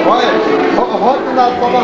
Olha, volta na toma.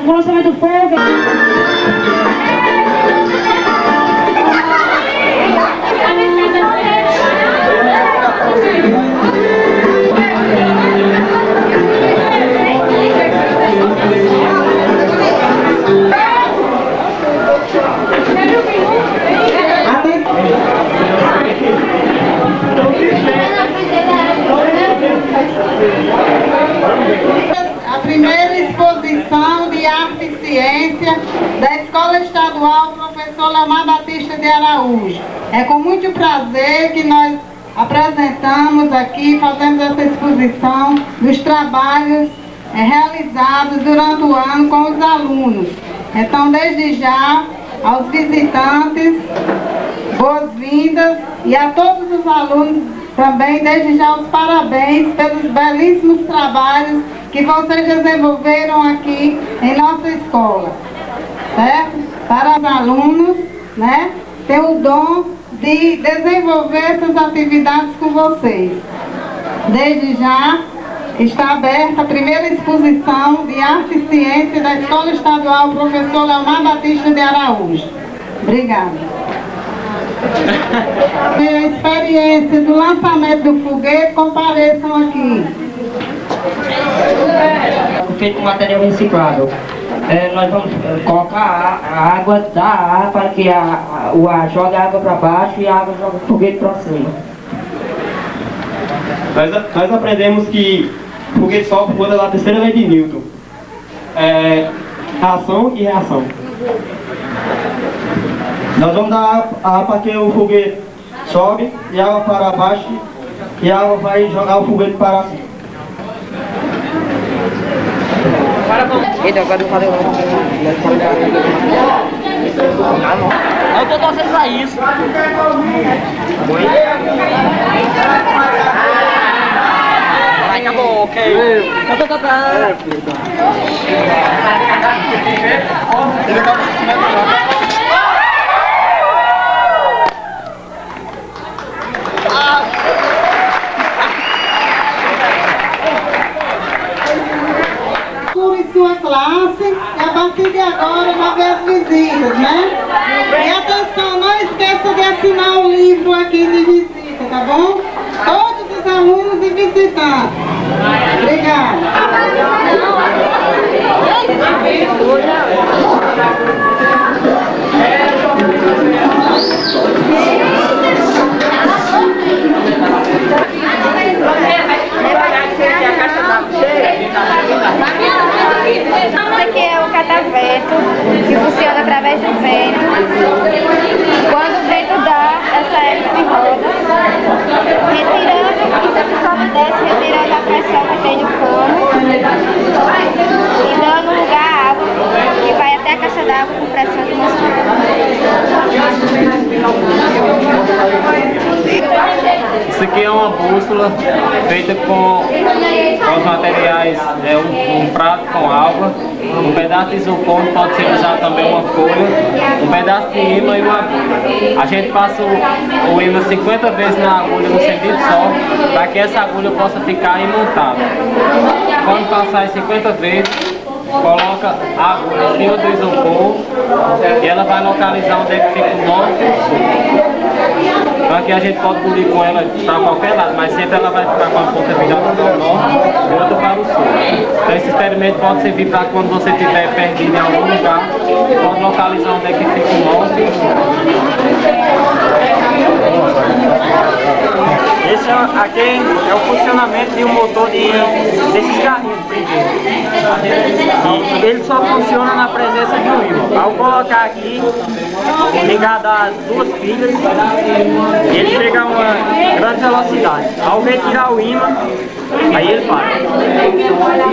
O lançamento do fogo. A primeira exposição de arte e ciência da Escola Estadual Professor Leomar Batista de Araújo. É com muito prazer que nós apresentamos aqui, fazemos essa exposição dos trabalhos realizados durante o ano com os alunos. Então, desde já, aos visitantes, boas-vindas, e a todos os alunos também, desde já, os parabéns pelos belíssimos trabalhos que vocês desenvolveram aqui em nossa escola, certo? Para os alunos, né, ter o dom de desenvolver essas atividades com vocês. Desde já, está aberta a primeira exposição de arte e ciência da Escola Estadual Professor Leomar Batista de Araújo. Obrigada. A experiência do lançamento do foguete, compareçam aqui. Feito com material reciclável. Nós vamos colocar a água da ar para que o ar jogue a água para baixo e a água joga o foguete para cima. Nós aprendemos que o foguete sofre quando é da terceira lei de Newton. Ação e reação. Nós vamos dar água para que o foguete sobe e água para baixo e a água vai jogar o foguete para cima. Eita, agora eu falei eu tô torcendo pra isso. Vai, acabou, ok. Eu tô tocando. Sua classe, e a partir de agora vai ver as visitas, né? E atenção, não esqueça de assinar o livro aqui de visita, tá bom? Todos os alunos e visitantes. Obrigada. Esse aqui é o catavento, que funciona através do vento. Quando o vento dá, essa hélice roda, retirando, isso aqui sobe e desce, retirando a pressão que tem no cano e dando lugar à água, que vai até a caixa d'água. água feita com os materiais, um prato com água, um pedaço de isopor, pode ser usado também uma folha, um pedaço de imã e uma agulha. A gente passa o imã 50 vezes na agulha no sentido só, para que essa agulha possa ficar imantada. Quando passar as 50 vezes, coloca a agulha em cima do isopor e ela vai localizar onde é que fica o norte e o sul. Então aqui a gente pode polir com ela para qualquer lado, mas sempre ela vai ficar com a ponta virada para o norte e outra para o sul. Então esse experimento pode servir para quando você estiver perdido em algum lugar, pode localizar onde é que fica o norte e o sul. Esse aqui é o funcionamento de um motor desses carrinhos. Ele só funciona na presença de um ímã. Ao colocar aqui, ligado a duas pilhas, ele chega a uma grande velocidade. Ao retirar o ímã, aí ele para.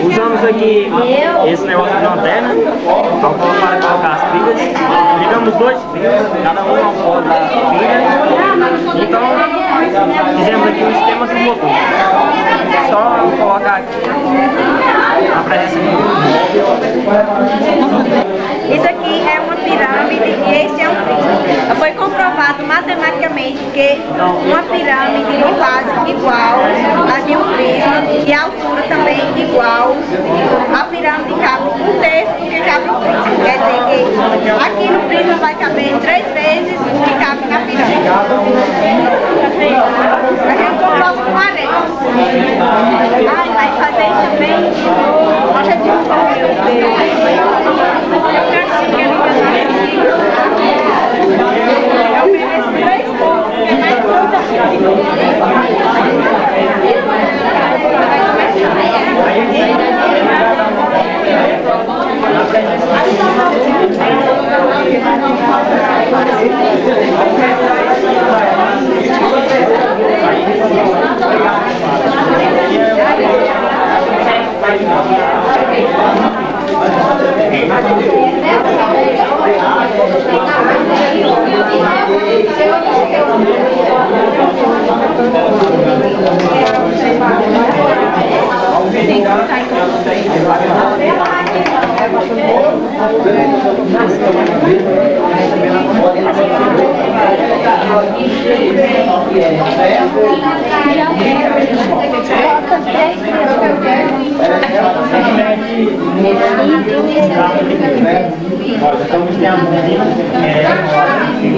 Usamos aqui esse negócio de lanterna para colocar as pilhas. Ligamos dois pilhas, cada um ao polo da pilha. Então, fizemos aqui o esquema do motor. Só colocar aqui a presença do motor. Isso aqui é uma pirâmide e esse é um prisma. Foi comprovado matematicamente que uma pirâmide no básico igual a de um prisma e a altura também igual. A pirâmide cabe um terço do que cabe no prisma. Quer dizer que aqui no prisma vai caber 3 vezes o que cabe na pirâmide. A gente comprova com areia. Ah, vai fazer isso também? A gente eu mereço 3 pontos, porque é mais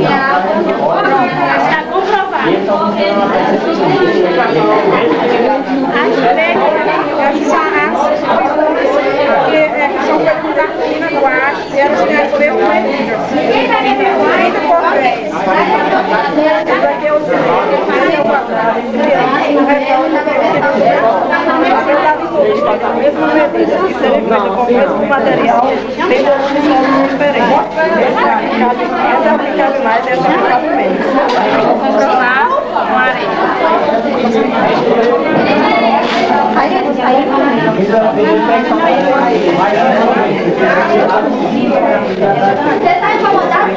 está comprovado. São feitas da fina guache, e elas têm as mesmas medidas. Muito correto. Isso aqui eu usei o quadrado, o redondo, a mesma medida, que seria feita com o mesmo material, tem volume de solo diferente. Essa é aplicada mais, essa é aplicada menos. Vou comprovar com areia. Você está incomodado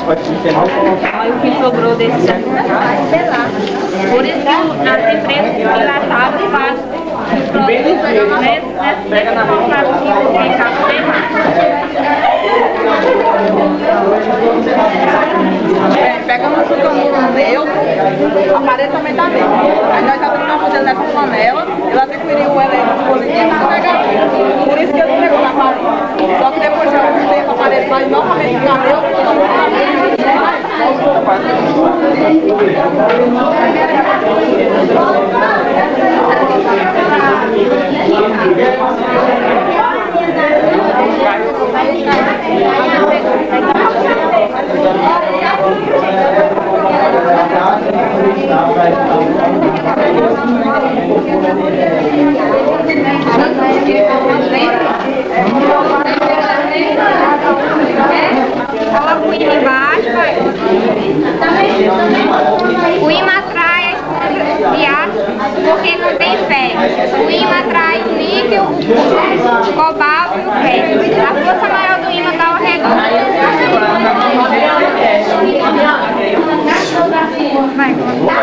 Olha o que sobrou desse. Por isso que nas empresas que dilatavam fazem Pega na mão. Pega no chucamuro meu, a parede também tá dentro. Aí nós já estamos fazendo nessa panela, ele adquiriu o elemento positivo e negativo. Por isso que ele não pegou na parede. Só que depois de algum tempo a parede vai novamente ficar meu, Coloca o imã embaixo, o imã atrai a esponja de aço porque não tem ferro. O imã atrai o níquel, o cobalto e o ferro. A força maior do imã dá o redondo. Vai contar?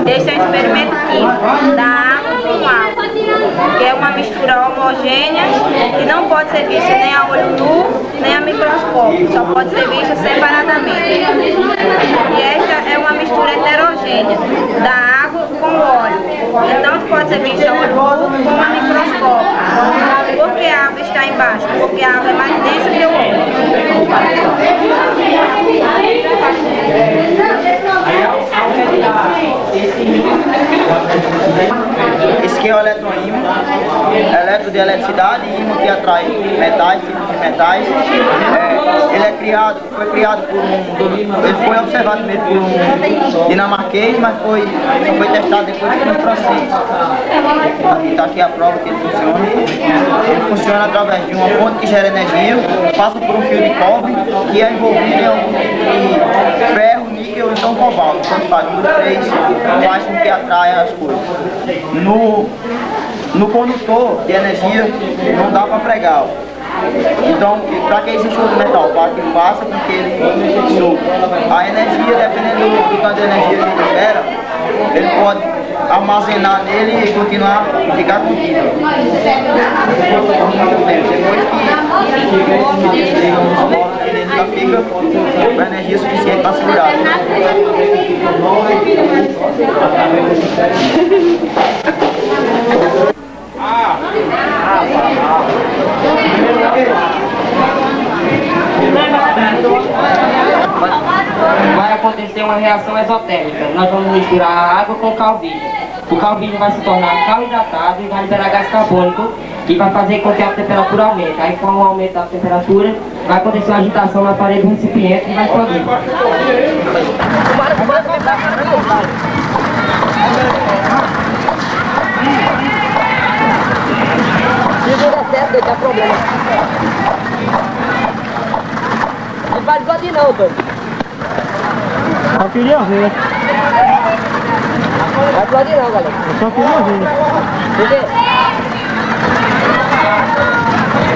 Esse é o experimento químico da água com álcool, que é uma mistura homogênea que não pode ser vista nem a olho nu, nem a microscópio, só pode ser vista separadamente. E esta é uma mistura heterogênea da água com óleo, então pode ser vista a olho nu com a microscópio. Por que a água está embaixo? Porque a água é mais densa que o óleo. Esse aqui é o eletroímã, eletro de eletricidade e ímã que atrai metais, tipos de metais. Ele foi criado por ele foi observado primeiro por um dinamarquês, mas foi testado depois no francês. Está aqui a prova que ele funciona. Ele funciona através de uma fonte que gera energia, passa por um fio de cobre que é envolvido em algum tipo de ferro, níquel ou então cobalto. Então faz um dos três, faz com que atraia as coisas. No condutor de energia não dá para pregar. Então, para que existe outro metal? Para que faça com que ele suba. A energia, dependendo do tanto de energia que ele gera, ele pode armazenar nele e continuar a ficar contido. Depois que ele já fica com a energia suficiente para segurar. Vai acontecer uma reação exotérmica. Nós vamos misturar a água com o calvídeo. O calvídeo vai se tornar cal hidratado e vai liberar gás carbônico, que vai fazer com que a temperatura aumente. Aí, com o aumento da temperatura, vai acontecer uma agitação na parede do recipiente e vai explodir. Se não der certo, dá problema. Não vai explodir não, doido. Eu queria ver. Vai explodir não, galera. Eu só queria ver. Por quê?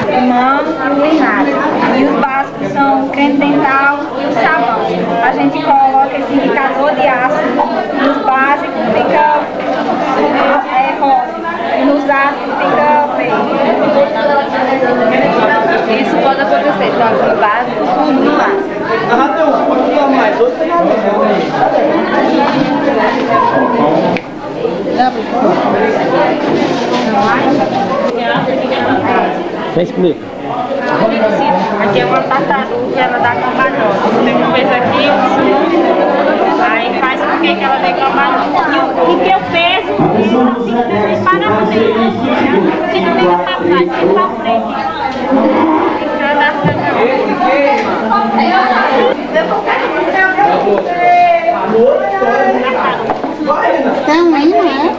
Limão e o vinagre. E os básicos são o creme dental e o sabão. A gente coloca esse indicador de ácido. Nos básicos fica rosa. E nos ácidos fica verde. Isso pode acontecer tanto no básico como no ácido. Você explica. Aqui é uma tartaruga, ela dá cambalhota. Você fez aqui, aí faz com que ela dê cambalhota. E que eu peso, assim, para você. Fica meio pra trás, fica pra frente. Tem um hino, né?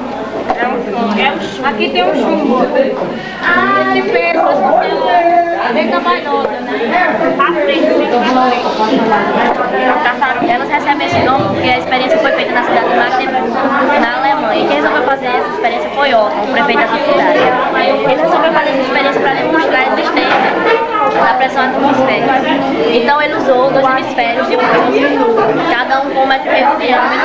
Aqui tem um chumbo. Esse peso, assim, bem cambalhota, né? Pra frente. Elas recebem esse nome porque a experiência foi feita na cidade de Magdeburgo, na Alemanha. E quem resolveu fazer essa experiência foi Otto, o prefeito dessa cidade. Ele resolveu fazer essa experiência para demonstrar a existência da pressão atmosférica. Então ele usou 2 hemisférios de bronze, cada um com 1,5 metro de diâmetro,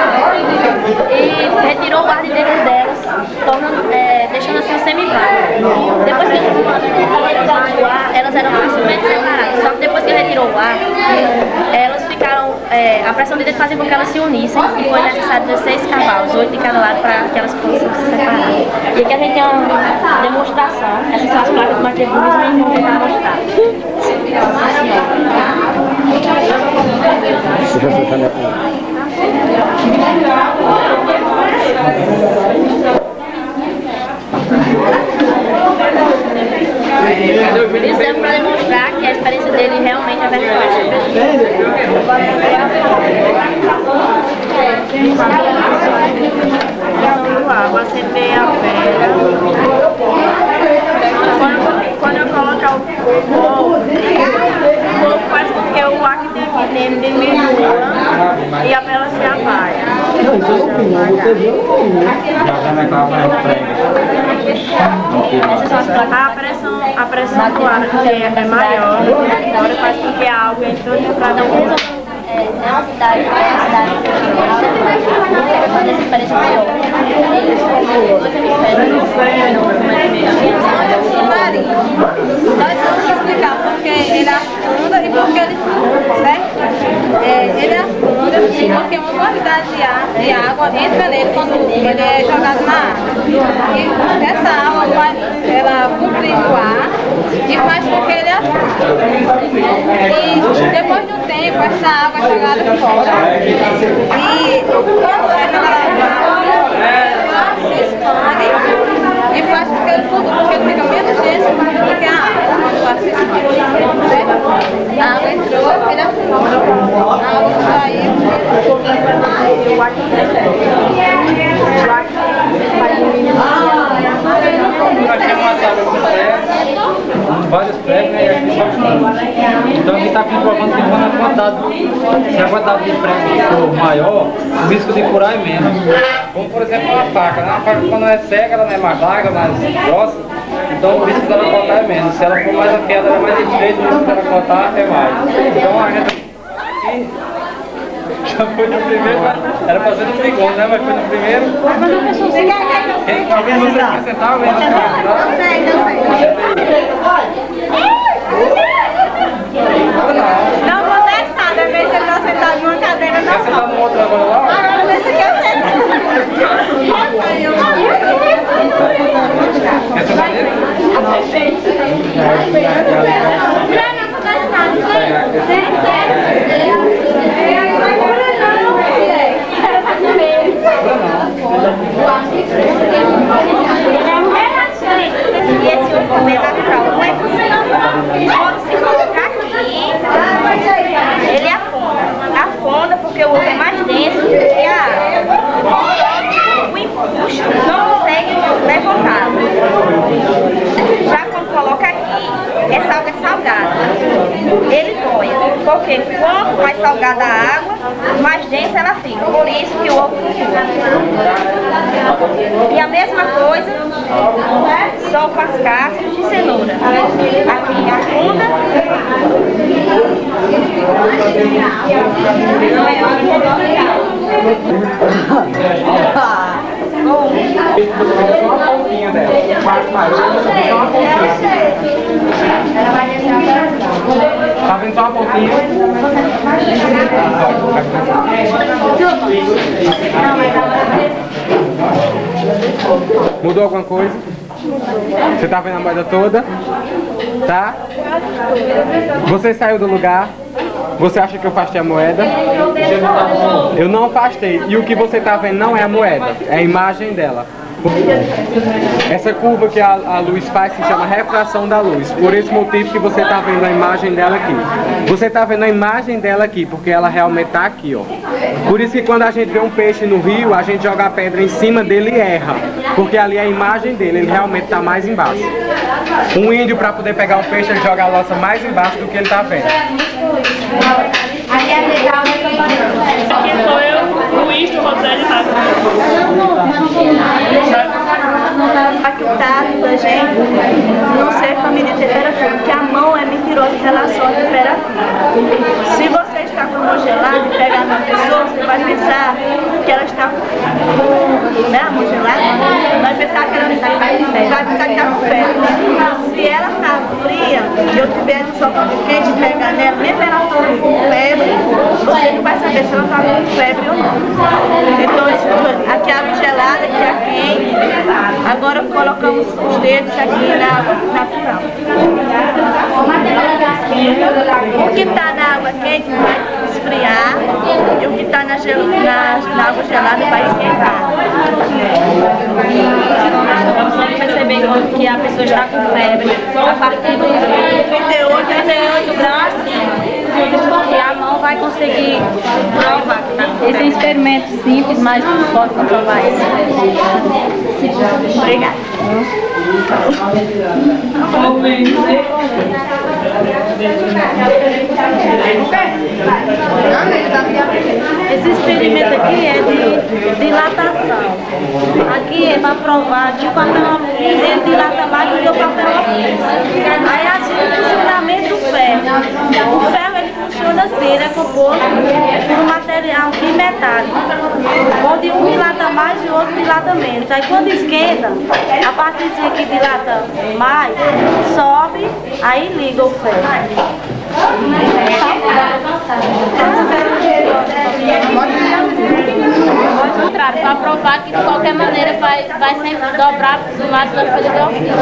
e retirou o ar de dentro delas, deixando assim um semivácuo. Depois que ele retirou o ar, elas eram facilmente separadas. Só que depois que ele retirou o ar, elas ficaram, a pressão de dentro fazia com que elas se unissem e foi necessário 16 cavalos, 8 de cada lado, para que elas fossem se separar. E aqui a gente tem uma demonstração, essas são as placas de Magdeburgo que vão demonstrar. Fizemos para demonstrar que a experiência dele realmente é verdadeira. Água, semeia a pedra. Quando eu colocar o fogo faz com que o ar que tem aqui dentro diminua e a vela se apaga. A pressão do ar que é maior, agora faz com que a água entre todo para dentro. É uma cidade fazer essa experiência maior. Nós vamos explicar porque ele afunda e porque ele funda, certo? Ele afunda porque uma quantidade de água entra nele quando ele é jogado na água. E essa água ela comprime o ar e faz com que ele afunde. E depois de um tempo essa água é jogada fora e quando é jogada fora, ela se expande e faz com que ele flutua, porque ele fica menos denso do que a água. Quando ela se expande, a água entrou, ele afundou. A água saiu, vários prédios, né? Então aqui está comprovando que quando a quantidade de prédios for maior, o risco de furar é menos. Como por exemplo uma faca, né? A faca quando é seca, ela não é mais larga, mais grossa, então o risco dela cortar é menos. Se ela for mais afiada, ela é mais estreita, o risco dela cortar é mais. Então a gente aqui já foi no primeiro, era para ser no segundo, né? Mas foi no primeiro. Alguém você quer sentar? Alguém você não vou deixar, de vez ele não sentar numa cadeira, não. Quer sentar no outro agora lá? Ah, esse aqui eu sei. Quer sentar nele? E esse ovo também é natural, não é possível. Quando se colocar aqui, ele afunda porque o ovo é mais denso do que a água. O empuxo não consegue levantar. Já quando coloca aqui, essa água é salgada. Ele boia, porque quanto mais salgada a água, mais densa ela fica. Por isso que o ovo flutua. E a mesma coisa, só com as cascas de cenoura. Aqui afunda. Só uma pontinha dela. Só uma pontinha. Tá vendo só uma pontinha? Mudou alguma coisa? Você tá vendo a moeda toda? Tá? Você saiu do lugar? Você acha que eu afastei a moeda? Eu não afastei. E o que você tá vendo não é a moeda, é a imagem dela. Essa curva que a luz faz se chama refração da luz. Por esse motivo que você está vendo a imagem dela aqui. Você está vendo a imagem dela aqui, porque ela realmente está aqui, ó. Por isso que quando a gente vê um peixe no rio, a gente joga a pedra em cima dele e erra. Porque ali é a imagem dele, ele realmente está mais embaixo. Um índio, para poder pegar um peixe, ele joga a lança mais embaixo do que ele está vendo. você com a medida de temperatura, porque a mão é mentirosa em relação à temperatura. Se você está com a mão gelada e pegar na pessoa, você vai pensar que ela está com, né, a mão gelada, vai pensar que ela está com febre. Se ela está fria e eu tiver no sofá quente e pegar nela, mesmo ela com febre, você não vai saber se ela está com febre ou não. Então, aqui a água gelada, aqui a quente. Agora colocamos os dedos aqui na água natural. O que está na água quente vai esfriar e o que está na água gelada vai esquentar. Você perceber que a pessoa está com febre a partir de 38 graus, e a mão vai conseguir provar que está com febre. Esse é um experimento simples, mas pode comprovar isso. Obrigada. Esse experimento aqui é de dilatação. Aqui é para provar que o papel alumínio ele dilata mais do que o papel alumínio. Aí assim o funcionamento do ferro. O ferro ele funciona assim, ele é composto por um material bimetálico, onde um dilata mais e o outro dilata menos. Aí quando esquenta, a partezinha que dilata mais sobe, aí liga o ferro. Ao contrário, para provar que de qualquer maneira vai sempre dobrar do lado da folha de ofício.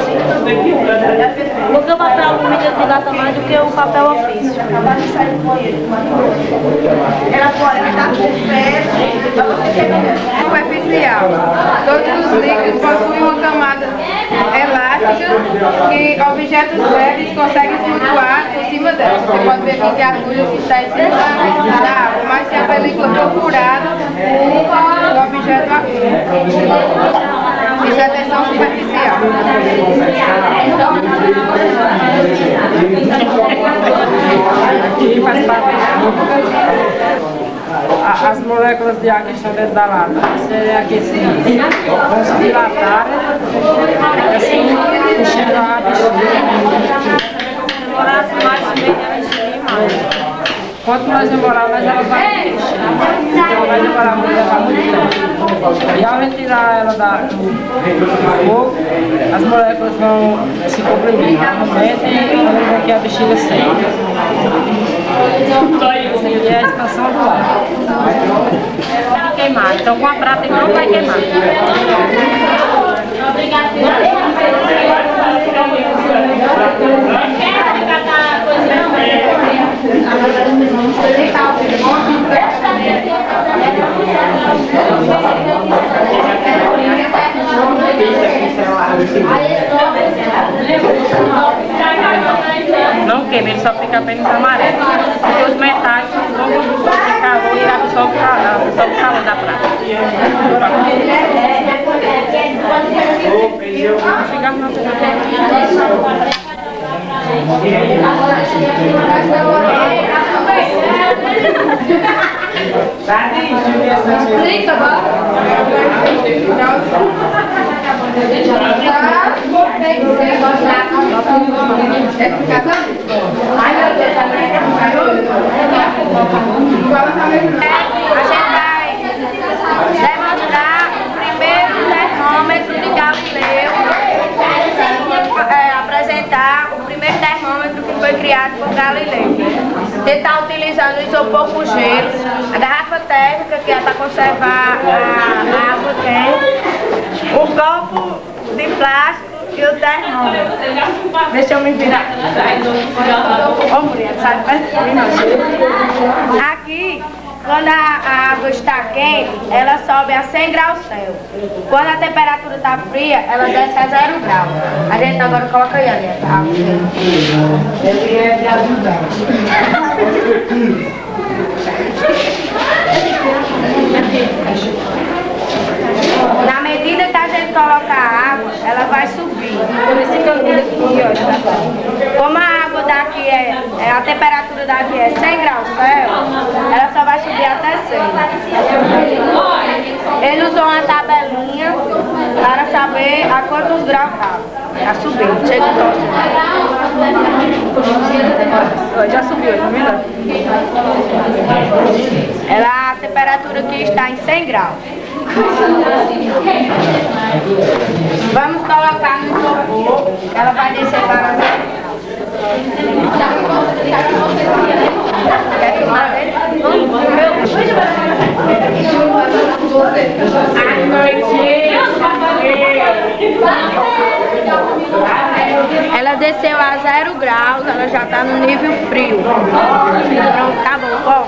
Porque o papel alumínio dilata mais do que o papel ofício. Ela pode estar com febre. Superficial. Todos os líquidos possuem uma camada elástica que objetos leves conseguem flutuar por cima dela. Você pode ver aqui que a agulha está em cima da água, mas se a película for furada, o objeto afunda. Isso é tensão superficial. Aqui faz parte. As moléculas de ar que estão dentro da lata serem aquecidas, vão se dilatar, assim, enchendo a água. Demorar mais de ela encher mais. Quanto mais demorar, mais ela vai encher. Então vai demorar muito, levar muito tempo. E ao retirar ela do fogo, as moléculas vão se comprimir normalmente e fazer com que a bexiga seque. Essa aqui é a expansão do ar. Vai queimar. Então com a prata ele não vai queimar. Não queima, ele só fica apenas amarelo. Porque os metais são bons de calor e absorvem o calor da prata. Demonstrar o primeiro termômetro de Galileu, apresentar o primeiro termômetro que foi criado por Galileu. Ele está utilizando o isopor com gelo, a garrafa térmica que é para conservar a água quente, o copo de plástico e o termômetro. Deixa eu me virar. Ô, mulher, sai aqui. Quando a água está quente, ela sobe a 100 graus Celsius. Quando a temperatura está fria, ela desce a 0 graus. A gente agora coloca aí, Alieta. Na medida que a gente coloca a água, ela vai subir. Como a água daqui a temperatura daqui é 100 graus Celsius, ela só vai subir até 100. Ele usou uma tabelinha para saber a quantos graus estava. Tá subindo, chega o próximo. Já subiu, tá vendo? A temperatura aqui está em 100 graus. Vamos colocar no isopor, ela vai descer para 0 graus. Quer filmar dele? Ela desceu a 0 graus, ela já está no nível frio. Pronto, acabou, ó.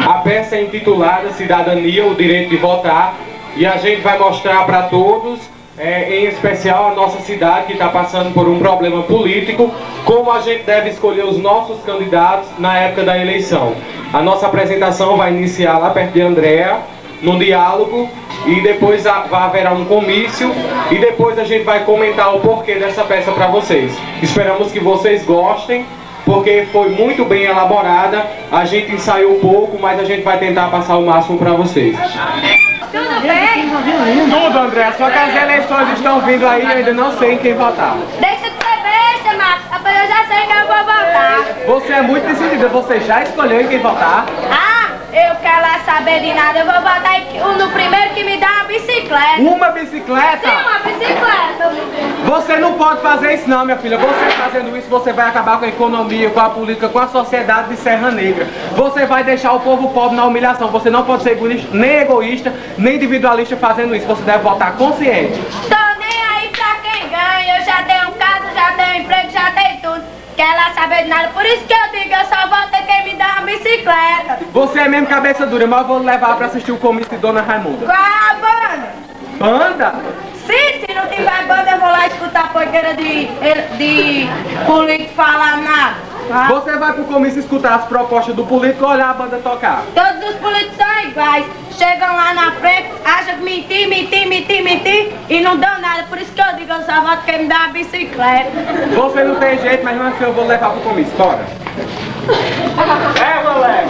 A peça é intitulada Cidadania, o Direito de Votar, e a gente vai mostrar para todos, em especial a nossa cidade que está passando por um problema político, como a gente deve escolher os nossos candidatos na época da eleição. A nossa apresentação vai iniciar lá perto de Andréa, num diálogo, e depois haverá um comício, e depois a gente vai comentar o porquê dessa peça para vocês. Esperamos que vocês gostem, porque foi muito bem elaborada, a gente ensaiou pouco, mas a gente vai tentar passar o máximo para vocês. Tudo bem? Tudo, André, só que as eleições estão vindo aí e eu ainda não sei em quem votar. Deixa de ser besta, Marcos, eu já sei quem eu vou votar. Você é muito decidida, você já escolheu em quem votar? Eu quero lá saber de nada, eu vou votar no primeiro que me dá uma bicicleta. Uma bicicleta? Sim, uma bicicleta. Você não pode fazer isso não, minha filha. Você fazendo isso, você vai acabar com a economia, com a política, com a sociedade de Serra Negra. Você vai deixar o povo pobre na humilhação. Você não pode ser nem egoísta, nem individualista fazendo isso. Você deve votar consciente. Tô nem aí pra quem ganha. Eu já tenho casa, já tenho emprego, já tenho tudo. Quer lá saber de nada, por isso que eu digo, eu só voto quem me dá uma bicicleta. Você é mesmo cabeça dura, mas eu vou levar pra assistir o comício de Dona Raimunda. Qual a banda? Banda? Sim, se não tiver banda, eu vou lá escutar a porqueira de político falar nada. Você vai pro comício escutar as propostas do político e olhar a banda tocar. Todos os políticos são iguais. Chegam lá na frente, acham que mentir e não dão nada. Por isso que eu digo, eu só voto quem me dá uma bicicleta. Você não tem jeito, mas mesmo assim eu vou levar pro comício. Bora. Moleque.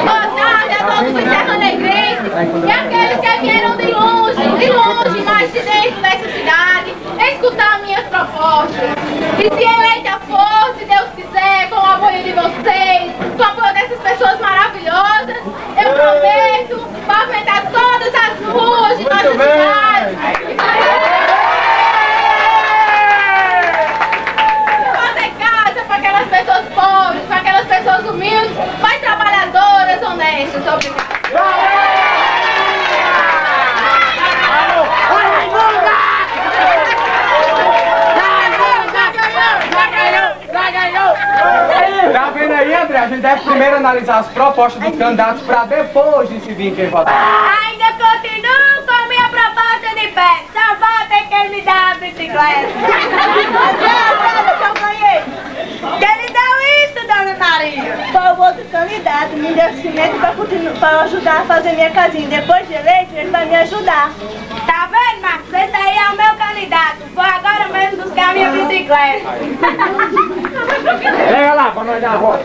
Boa tarde a todos os serranegrenses e aqueles que vieram de longe, mais de dentro dessa cidade, escutar minhas propostas. E se eleita for, se Deus quiser, com o apoio de vocês, com o apoio dessas pessoas maravilhosas, eu prometo movimentar todas as ruas de nossa cidade. Fazer casa para aquelas pessoas pobres, para aquelas pessoas humildes, mas trabalhadoras, honestas. Obrigada. Tá vendo aí, André? A gente deve primeiro analisar as propostas dos candidatos para depois decidir em quem votar. Ainda continuo com a minha proposta de pé. Só votem quem me dá a bicicleta. Que eu ganhei. Quem lhe deu isso, Dona Maria? Foi o outro candidato, me deu cimento para ajudar a fazer minha casinha. Depois de eleito, ele vai me ajudar. Tá vendo, Marcos? Esse aí é o meu candidato. Vou agora mesmo buscar a minha bicicleta. Pega lá pra nós dar a volta.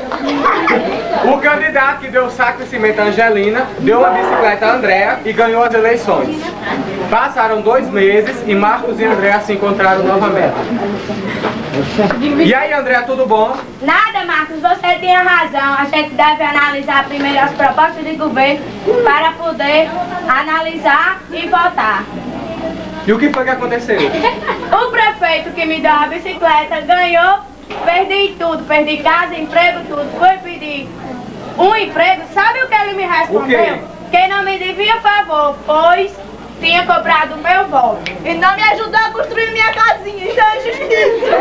O candidato que deu o saco de cimento a Angelina deu uma bicicleta a Andréa e ganhou as eleições. Passaram 2 meses e Marcos e Andréa se encontraram novamente. E aí, Andréa, tudo bom? Nada, Marcos, você tinha razão. A gente deve analisar primeiro as propostas de governo para poder analisar e votar. E o que foi que aconteceu? O prefeito que me deu a bicicleta ganhou, perdi tudo, perdi casa, emprego, tudo. Fui pedir um emprego, sabe o que ele me respondeu? O quê? Que não me devia favor, pois tinha cobrado o meu voto e não me ajudou a construir minha casinha. Isso é injustiça.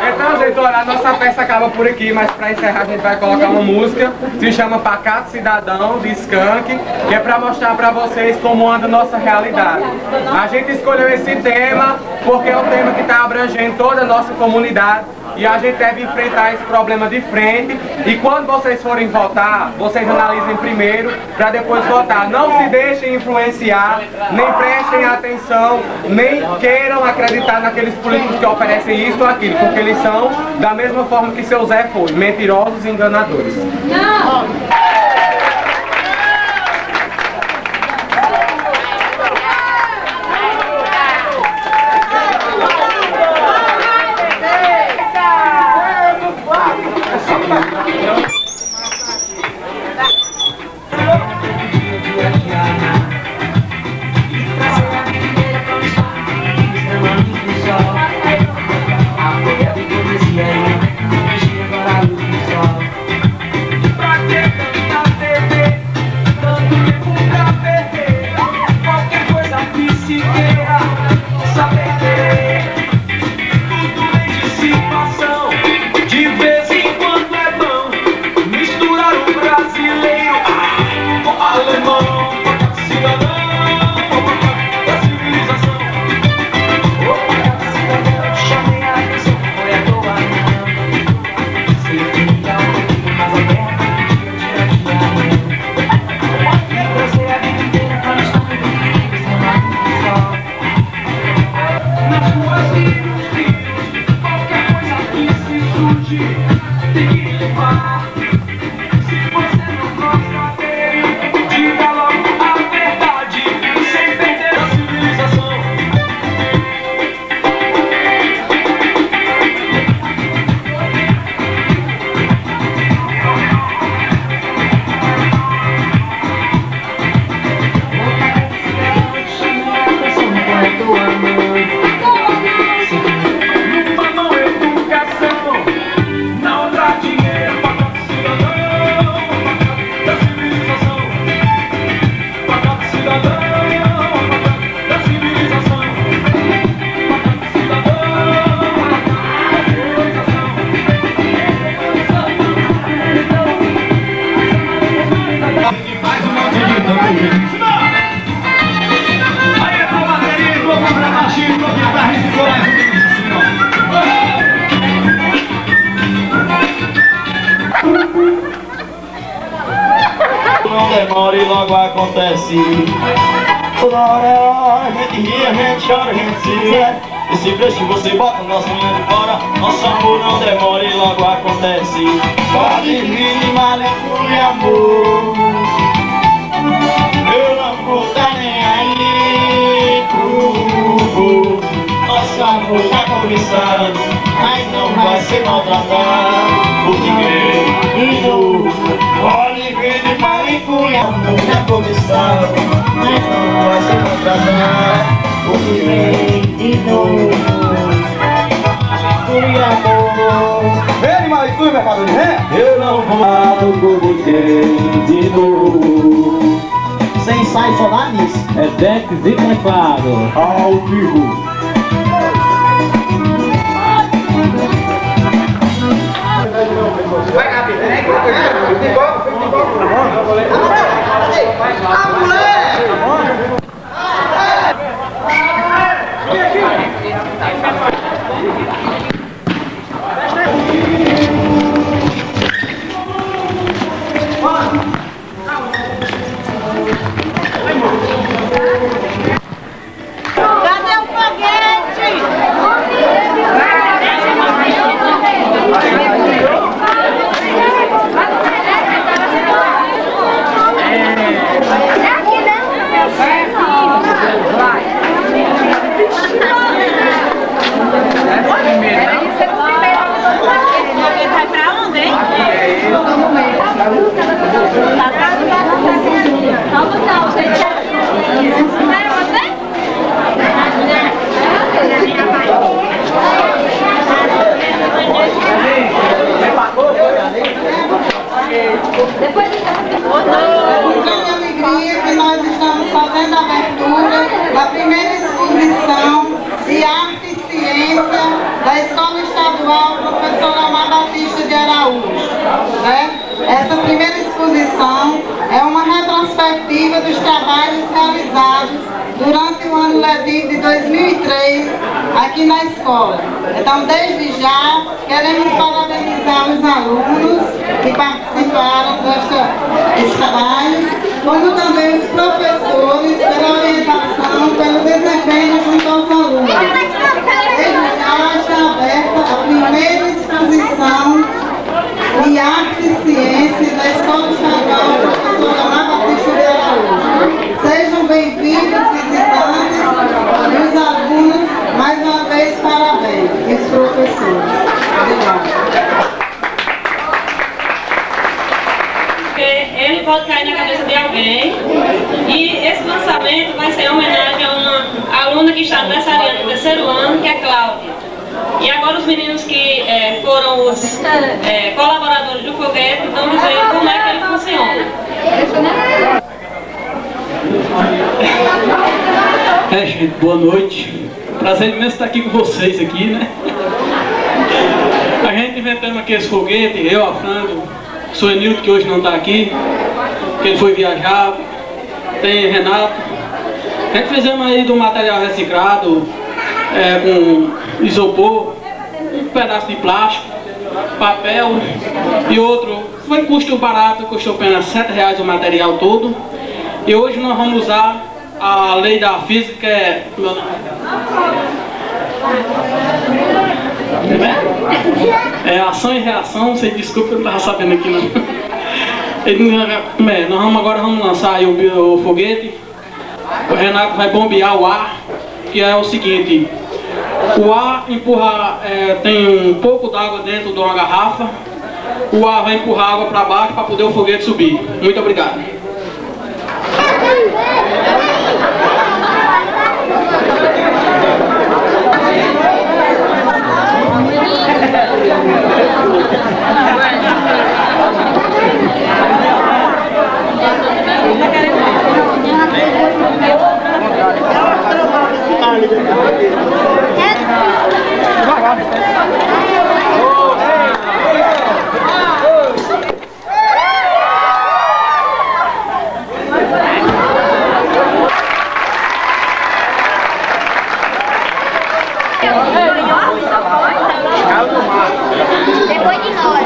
Então, gente, olha, a nossa peça acaba por aqui, mas pra encerrar a gente vai colocar uma música, se chama Pacato Cidadão, de Skank, que é pra mostrar pra vocês como anda a nossa realidade. A gente escolheu esse tema porque é um tema que está abrangendo toda a nossa comunidade e a gente deve enfrentar esse problema de frente. E quando vocês forem votar, vocês analisem primeiro para depois votar. Não se deixem influenciar, nem prestem atenção, nem queiram acreditar naqueles políticos que oferecem isso ou aquilo, porque eles são da mesma forma que seu Zé foi, mentirosos e enganadores. Não! Não demora e logo acontece. Toda hora é hora, a gente ri, a gente chora, a gente se vê. E se preste você bota nossa linha de fora. Nosso amor não demora e logo acontece. Pode vir de malecura e amor. Eu não vou dar nem aí pro nosso amor tá começando, mas não vai ser maltratado por ninguém. De novo, pode vir de malecura e amor. Já começaram, mas não vai ser maltratado por ninguém. De novo, por amor. Vem, malecura, mercado de ré! Eu não vou por você de novo. Sem ensaio, só dá nisso. É Dex e teclado. Ao vivo. Vai, Gabi, vem aqui, a mulher! Cadê o foguete? presidência da Escola Estadual Professor Amar Batista de Araújo. Né? Essa primeira exposição é uma retrospectiva dos trabalhos realizados durante o ano letivo de 2003 aqui na escola. Então, desde já, queremos parabenizar os alunos que participaram deste trabalho, como também os professores pela orientação, pelo desempenho junto aos alunos. Desde já está aberta a primeira exposição de arte e ciência da Escola Estadual Professor Amar Batista de Araújo. Sejam bem-vindos, visitantes e os alunos, mais uma vez, parabéns, e os professores. Obrigada. Porque ele pode cair na cabeça de alguém, e esse lançamento vai ser em homenagem a uma aluna que está aniversariando no terceiro ano, que é Cláudia. E agora os meninos que foram os colaboradores do foguete vão dizer como é que ele funciona. Gente, boa noite. Prazer imenso estar aqui com vocês aqui, né? A gente inventamos aqui esse foguete, eu, a Frango, o senhor Enildo, que hoje não está aqui, que ele foi viajar, tem Renato. A gente fizemos aí do material reciclado, com isopor, um pedaço de plástico, papel e outro. Foi custo barato, custou apenas R$7 o material todo. E hoje nós vamos usar a lei da física, que é... ação e reação, vocês desculpa, eu não estava sabendo aqui não. Agora vamos lançar aí o foguete. O Renato vai bombear o ar, que é o seguinte: o ar empurra, tem um pouco d'água dentro de uma garrafa, o ar vai empurrar água para baixo para poder o foguete subir. Muito obrigado. Depois de nós.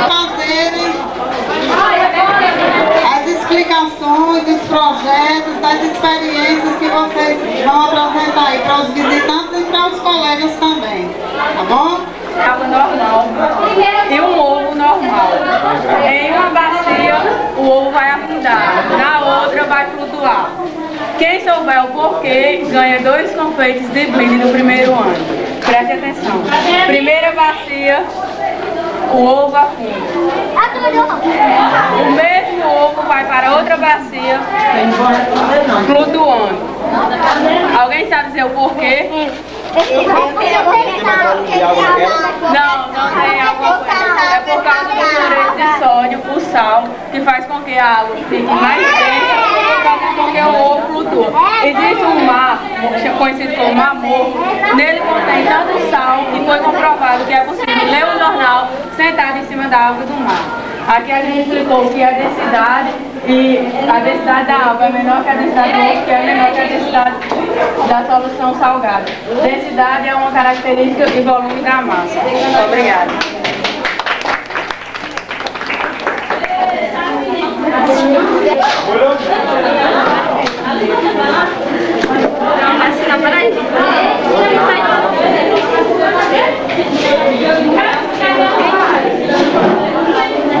Fazerem as explicações dos projetos, das experiências que vocês vão apresentar aí para os visitantes e para os colegas também, tá bom? Água normal e um ovo normal. Em uma bacia o ovo vai afundar, na outra vai flutuar. Quem souber o porquê ganha 2 confeitos de brinde no primeiro ano. Preste atenção. Primeira bacia, o ovo afunda. O mesmo ovo vai para outra bacia, flutuando. Alguém sabe dizer o porquê? Não tem alguma coisa. É por causa do cloreto de sódio, o sal, que faz com que a água fique mais densa, faz com que o ovo flutue. Existe um mar, conhecido como Mar Morto, nele contém tanto sal que foi comprovado que é possível ler o jornal sentado em cima da água do mar. Aqui a gente explicou que a densidade da água é menor que a densidade do ovo, que é menor que a densidade da solução salgada. Densidade é uma característica e volume da massa. Obrigada.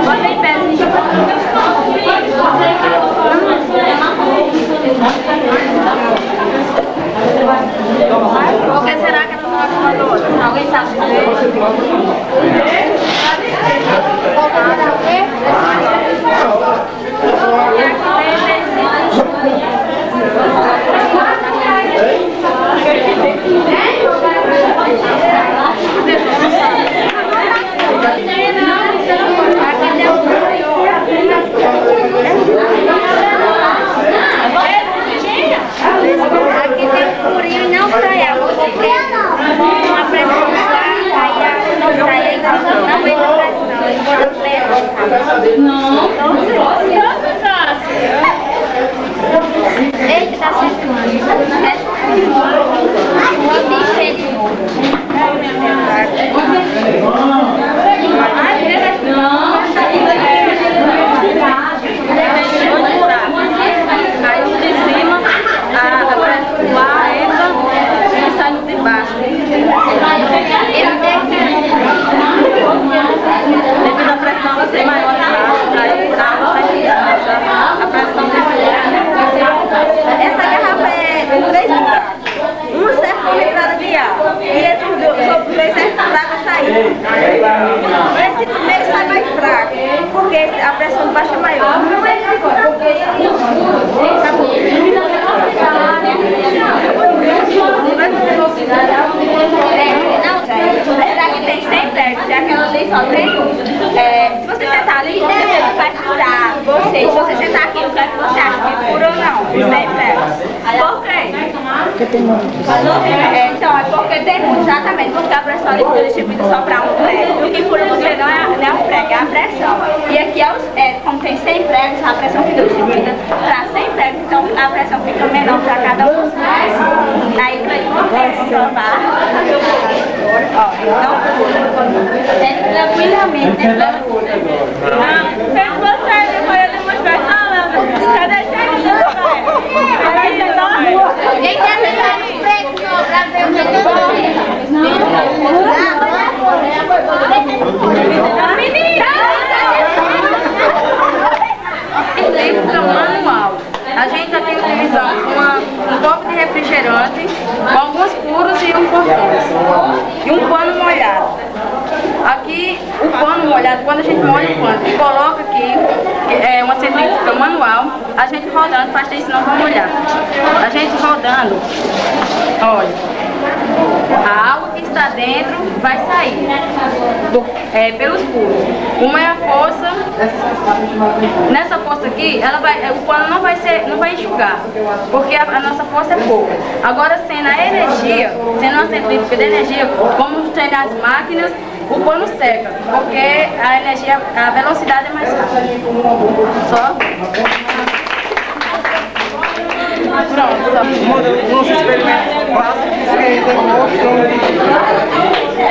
Bota em pé, por que será que ela não acomodou outra? Alguém sabe dizer? Não. Eita, tá Aí o de cima, o ar entra e sai no de baixo. Devido à pressão ser maior embaixo, aí a água sai de baixo. A pressão Essa garrafa é 3 buracos. Um serve como entrada de ar. E os outros 2 servem para água sair. Esse primeiro sai mais fraco, porque a pressão de baixo é maior. Aqui tem 100 pregos, e aquela ali só tem se você sentar ali, vai furar você. Se você sentar aqui, o que é que você acha que fura ou não? 100 pregos. Por quê? Então, é porque tem muito, exatamente, porque a pressão ali foi distribuída só para um prego. O que fura você não é o prego, é a pressão. E aqui, como tem 100 pregos, a pressão fica distribuída para 100 pregos, então a pressão fica menor para cada um. Aí, para ele comprovar, ó, então fura. Tranquilamente, né? Não, sem você, depois eu demonstrar. Cadê gente do pai? Quem quer pegar no preto, pra ver o que eu manual. A gente aqui utilizamos um copo de refrigerante com alguns furos e um portão e um pano molhado. Aqui o pano molhado, quando a gente molha o pano e coloca aqui uma centrífuga manual, a gente rodando faz isso não vai molhar. A gente rodando, olha. A água que está dentro vai sair pelos furos. Uma é a força. Nessa força aqui, o pano não vai enxugar, porque a nossa força é pouca. Agora, sendo a energia, sendo uma centrífuga de energia, como tem nas máquinas, o pano seca, porque a velocidade é mais rápida. Só. Pronto, nos experimentos básicos que demonstram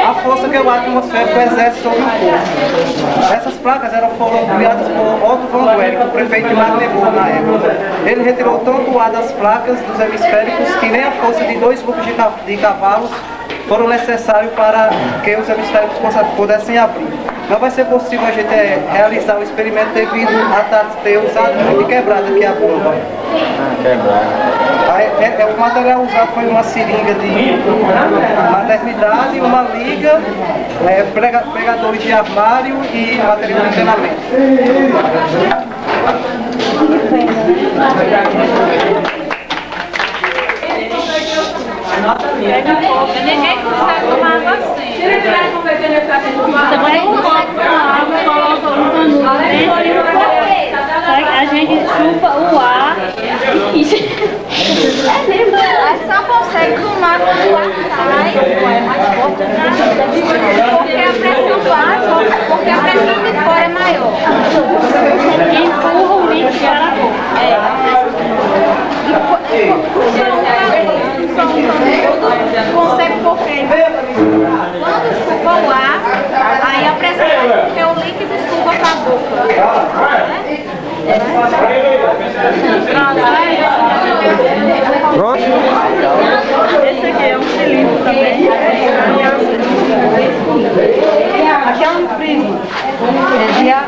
a força que o atmosférico exerce sobre o corpo. Essas placas foram criadas por Otto von Guericke, o prefeito de Magdeburgo na época. Ele retirou tanto o ar das placas dos hemisféricos que nem a força de 2 grupos de cavalos foram necessários para que os hemisféricos pudessem abrir. Não vai ser possível a gente realizar o experimento devido a ter usado muito quebrada aqui a bomba. O material usado foi uma seringa de maternidade, uma liga, pregadores de armário e material de treinamento. Ninguém consegue tomar água assim. Você põe um copo com água, coloca um canudo dentro, a gente chupa o ar É mesmo, só consegue tomar quando o ar sai, é mais forte, porque a pressão do ar, porque a pressão de fora é maior. Empurra o líquido para a boca. Consegue porque quando suba o ar, aí a pressão vai, porque o líquido suba para a boca. Pronto? Esse aqui é um cilindro também. Aqui é um prisma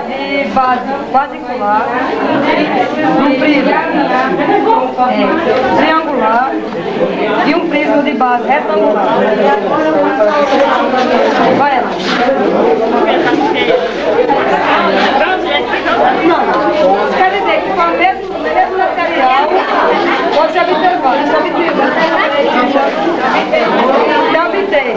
de base quadricular, um prisma triangular e um prisma de base retangular. Vai lá. Não, quer dizer que com o mesmo material pode se obter vários, já obtei.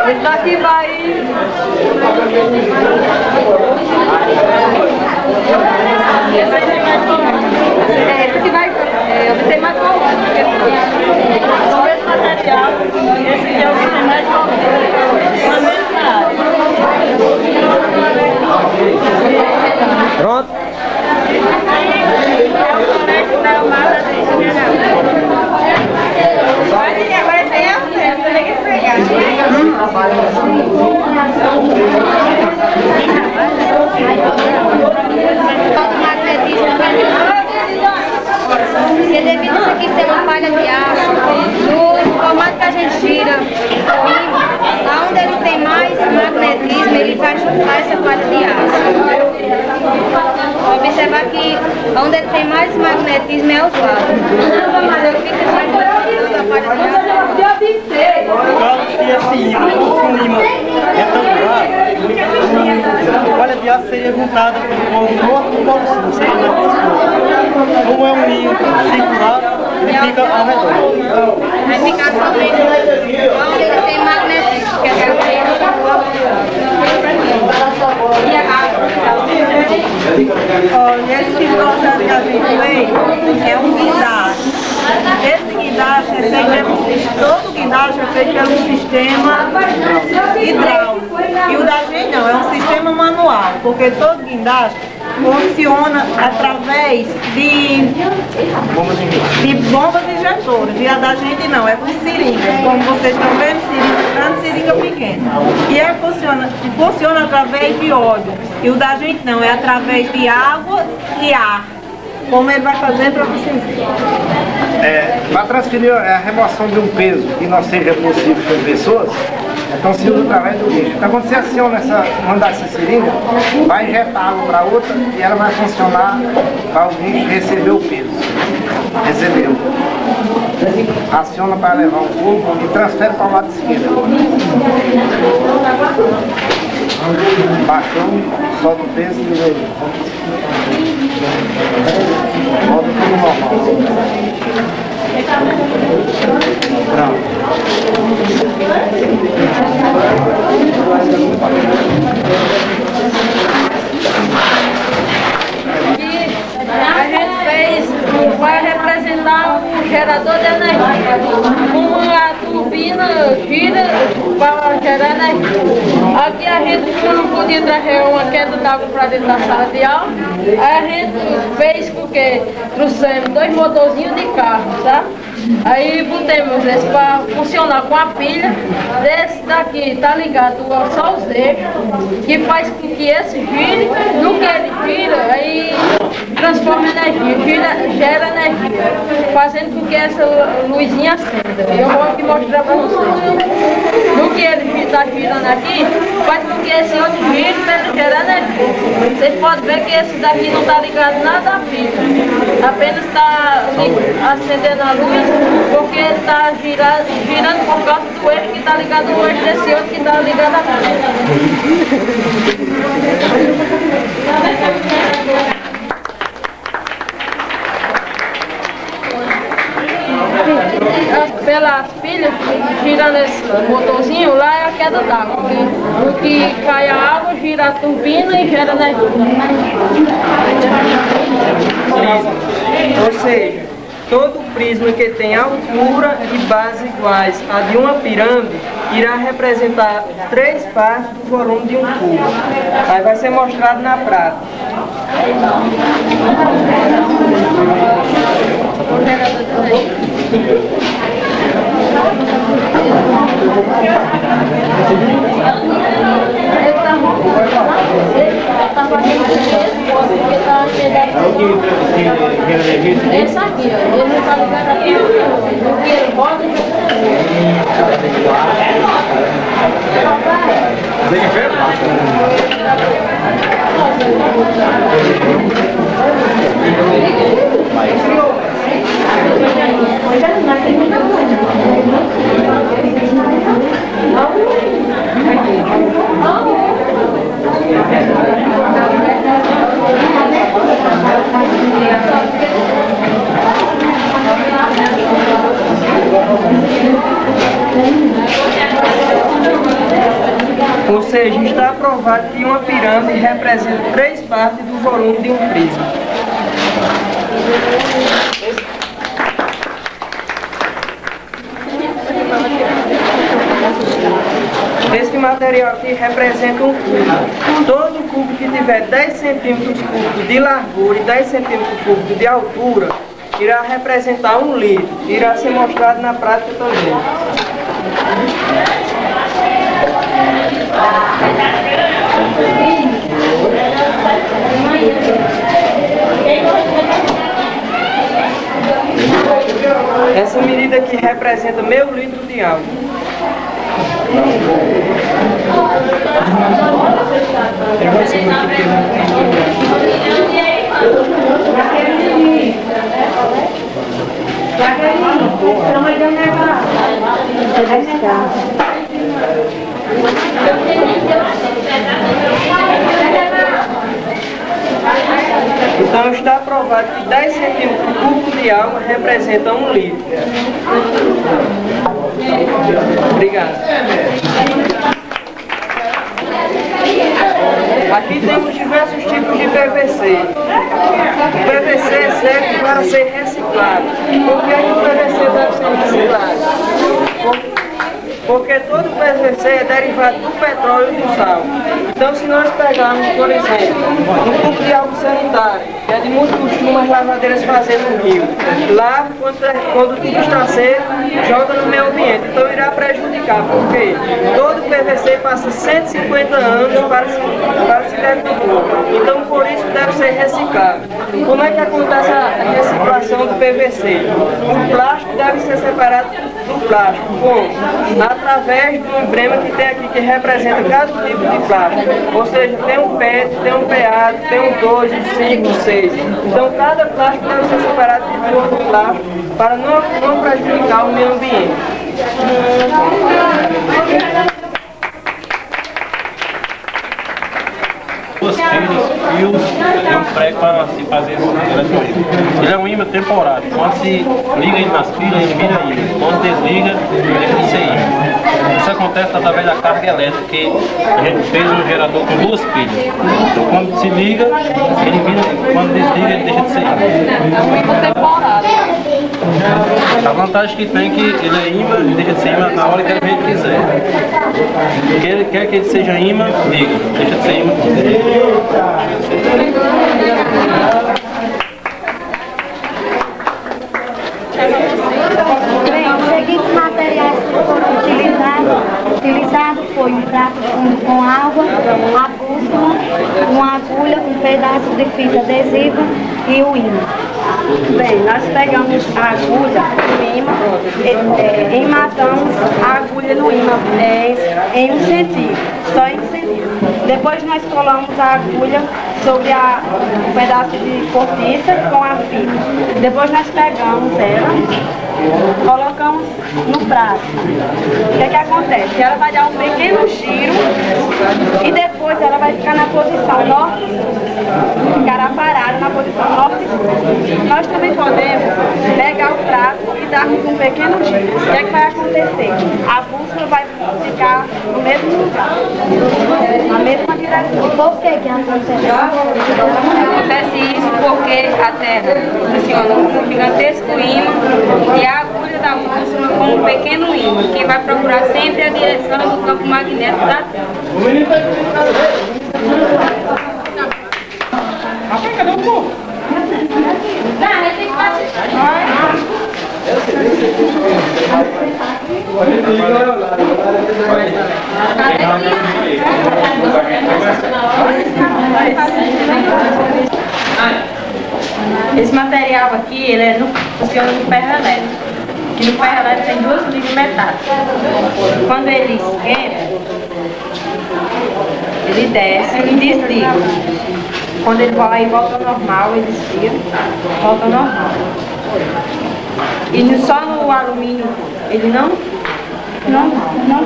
Esse daqui vai... Esse aqui vai obter mais volume. Sobre esse material, esse aqui é o que tem mais volume. Porque devido a isso aqui ser uma palha de aço, no formato que a gente gira, onde ele tem mais magnetismo, ele vai juntar essa palha de aço. Observar que onde ele tem mais magnetismo é os lados. Então fica assim, a palha de aço. Claro que esse imã, o imã retangular, a palha de aço seria juntada com o polo norte e o polo sul, seria na duas. Como é um ninho circular, ele fica ao redor. Vai ficar só dentro onde ele tem magnetismo, que é Olha, esse projeto que a gente fez é um guindaste. Esse guindaste é feito todo guindaste é feito pelo sistema hidráulico. E o da gente não, é um sistema manual, porque todo guindaste funciona através de bombas injetoras. E a da gente não, é com seringas, como vocês estão vendo, seringa grande, seringa pequena. E funciona através de óleo. E o da gente não, é através de água e ar. Como ele vai fazer para vocês verem. Para transferir a remoção de um peso que não seja possível com pessoas, então se usa através do guincho. Então quando você aciona mandar essa seringa, vai injetar água para outra e ela vai funcionar para o guincho receber o peso. Recebeu. Aciona para levar um cubo e transfere para o lado esquerdo. Baixou, solta o peso e veio. Volta tudo normal. A gente fez, vai representar um gerador de energia. Uma turbina gira para gerar energia. Aqui a gente não podia trazer uma queda d'água para dentro da sala de aula. Aí a gente fez com que trouxemos 2 motorzinhos de carro, tá? Aí botemos esse para funcionar com a pilha. Desse daqui tá ligado só os eixos, que faz com que esse gire. No que ele gira, aí transforma energia, gera energia, fazendo com que essa luzinha acenda. Eu vou aqui mostrar para vocês. No que ele está girando aqui, faz com que esse outro gire para ele gerar energia. Vocês podem ver que esse daqui não está ligado nada à pilha, apenas está acendendo a luz, porque ele está girando por causa do eixo que está ligado ao eixo desse outro que está ligado à pilha. Pelas pilhas, girando esse motorzinho, lá é a queda d'água. No que cai a água, gira a turbina e gera energia. Ou seja, todo prisma que tem altura e base iguais a de uma pirâmide irá representar 3 partes do volume de um cubo. Aí vai ser mostrado na prática. Esse aqui, ó, ele está ligado aqui, no que ele bota. Ou seja, está aprovado que uma pirâmide representa 3 partes do volume de um prisma. Esse material aqui representa um cubo. Todo cubo que tiver 10 centímetros cúbicos de largura e 10 centímetros cúbicos de altura irá representar 1 litro. Irá ser mostrado na prática também. medida que representa meio litro de água. Então está aprovado que 10 centímetros cúbicos de água representam 1 litro. Obrigado. Aqui temos diversos tipos de PVC. O PVC serve para ser reciclado. Por que o PVC deve ser reciclado? Porque todo o PVC é derivado do petróleo e do sal. Então, se nós pegarmos, por exemplo, um tubo de água sanitária, que é de muito costume as lavadeiras fazer no rio, lava quando o tubo está seco, joga no meio ambiente. Então, irá prejudicar, porque todo o PVC passa 150 anos para se decompor. Então, por isso deve ser reciclado. Como é que acontece a reciclação do PVC? O plástico deve ser separado do plástico. Como? Através do emblema que tem aqui, que representa cada tipo de plástico. Ou seja, tem um PET, tem um PA, tem um 2, 5, 6. Então cada plástico deve ser separado de outro plástico para não prejudicar o meio ambiente. Duas pilhas, fios e um prego para se fazer esse eletroímã. Ele é um ímã temporário. Quando se liga ele nas pilhas, ele vira ímã. Quando desliga, ele deixa de ser ímã. Isso acontece através da carga elétrica, que a gente fez um gerador com 2 pilhas. Então quando se liga, ele vira, quando desliga, ele deixa de ser ímã. A vantagem que tem é que ele é ímã e deixa de ser ímã na hora que a gente quiser. Porque ele quer que ele seja ímã, liga. Deixa de ser ímã, desliga. Bem, os seguintes materiais que foram utilizados foi um prato fundo com água, a bússola, uma agulha, um pedaço de fita adesiva e o ímã. Bem, nós pegamos a agulha no ímã, enmatamos a agulha no ímã em 1 centímetro, só em 1 centímetro. Depois nós colamos a agulha sobre um pedaço de cortiça com a fita. Depois nós pegamos ela, colocamos no prato. O que acontece? Ela vai dar um pequeno giro e depois ela vai ficar na posição norte-sul. Ficará parada na posição norte-sul. Nós também podemos pegar o prato e darmos um pequeno giro. O que é que vai acontecer? A bússola vai ficar no mesmo lugar, na mesma direção. Por que acontece? Acontece isso porque a Terra funciona como um gigantesco ímã e a agulha da bússola como um pequeno ímã, que vai procurar sempre a direção do campo magnético da Terra. Cadê o povo? Esse material aqui, ele funciona no ferro elétrico. Que no ferro elétrico tem 2 ligas metálicas. Quando ele esquenta, ele desce e desliga. Quando ele vai e volta ao normal, ele esfria, volta ao normal. E só no alumínio, ele não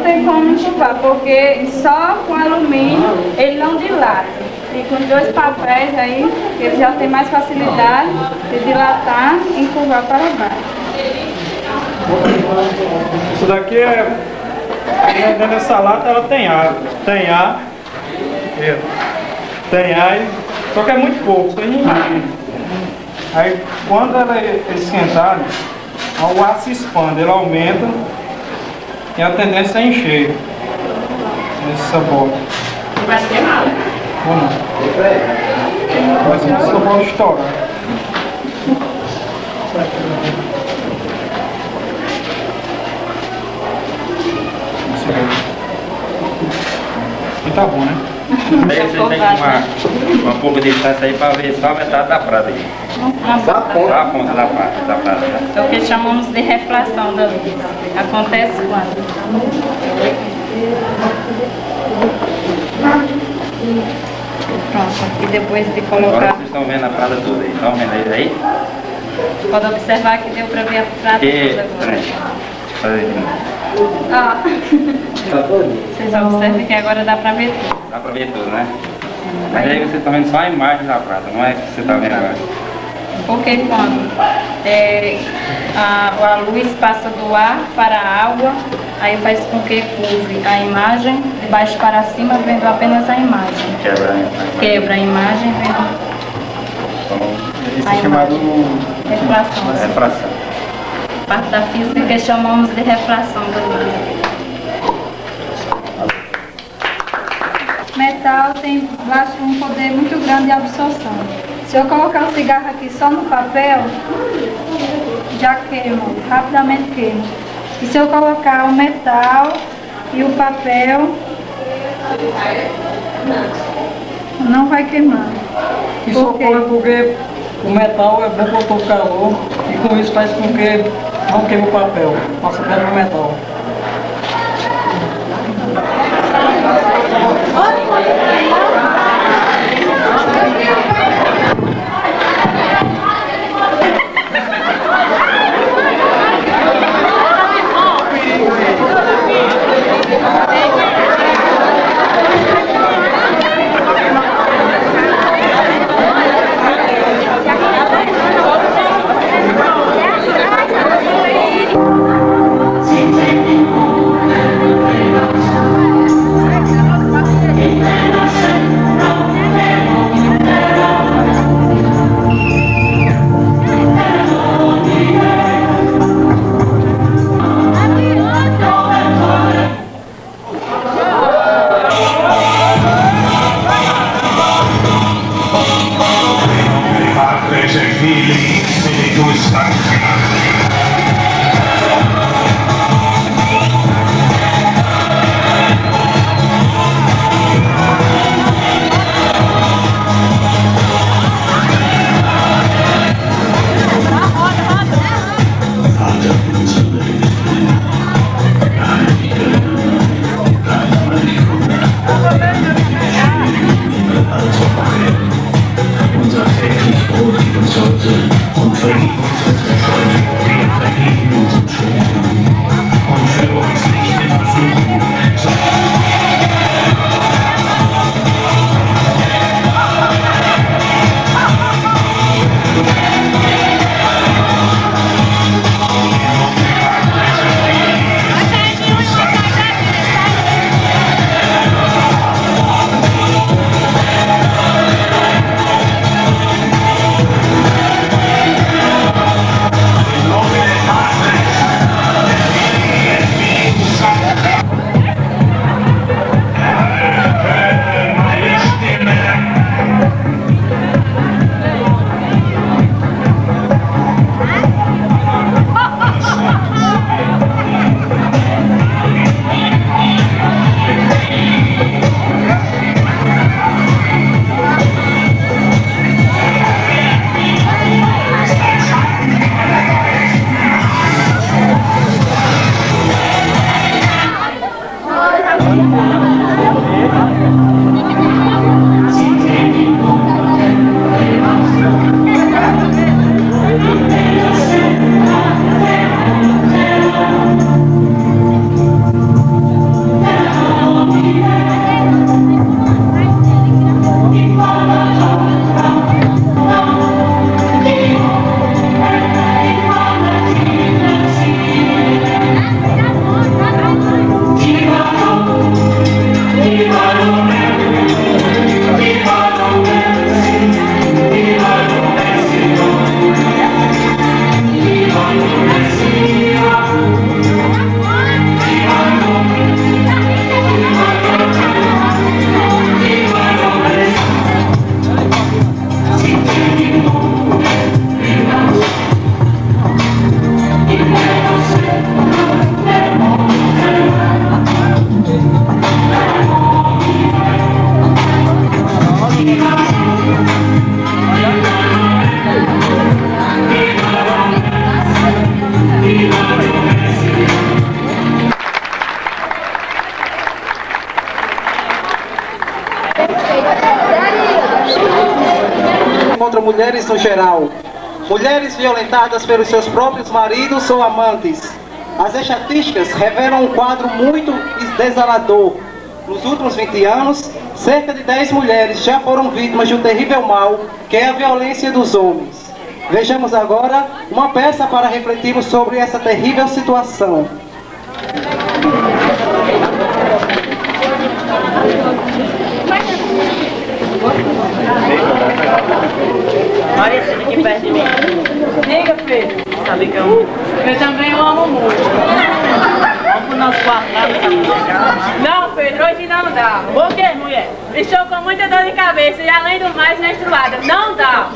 tem como enxugar, porque só com alumínio ele não dilata. E com 2 papéis aí, ele já tem mais facilidade de dilatar e encurvar para baixo. Isso daqui dentro dessa lata ela tem ar. Tem ar, só que é muito pouco, tem ninguém. Aí quando ela é esquentada, o ar se expande, ele aumenta e a tendência é encher essa bola. vai se queimar. Ou não? Mas essa bola estourar. E tá bom, né? Daí você tem uma pouca distância aí para ver só a metade da prata aí. Só a ponta da prata. É o que chamamos de refração da luz. Acontece quando? Pronto, e depois de Agora colocar... vocês estão vendo a prata toda aí. Estão vendo aí? Pode observar que deu para ver a prata toda agora. Deixa eu fazer aqui. Ah. Vocês observam que agora dá para ver tudo. Dá pra ver tudo, né? Mas aí vocês estão vendo só a imagem da prata, não é que você está vendo agora. Porque quando a luz passa do ar para a água, aí faz com que curve a imagem de baixo para cima, vendo apenas a imagem. Quebra a imagem, vendo Isso é chamado refração. refração. Parte da física que chamamos de refração da luz. Metal tem um poder muito grande de absorção. Se eu colocar o cigarro aqui só no papel, já queima, rapidamente queima. E se eu colocar o metal e o papel, não vai queimar. Isso ocorre porque o metal é bom para o calor e com isso faz com que não queime o papel, passa pelo metal. Sim. contra mulheres no geral. Mulheres violentadas pelos seus próprios maridos ou amantes. As estatísticas revelam um quadro muito desolador. Nos últimos 20 anos, cerca de 10 mulheres já foram vítimas de um terrível mal, que é a violência dos homens. Vejamos agora uma peça para refletirmos sobre essa terrível situação. Maria, você aqui perto de mim. Diga, Pedro. Sabe que eu também amo muito. Vamos pro nosso quarto lá. Não, Pedro, hoje não dá. Por quê, mulher? Estou com muita dor de cabeça e além do mais menstruada. Não dá.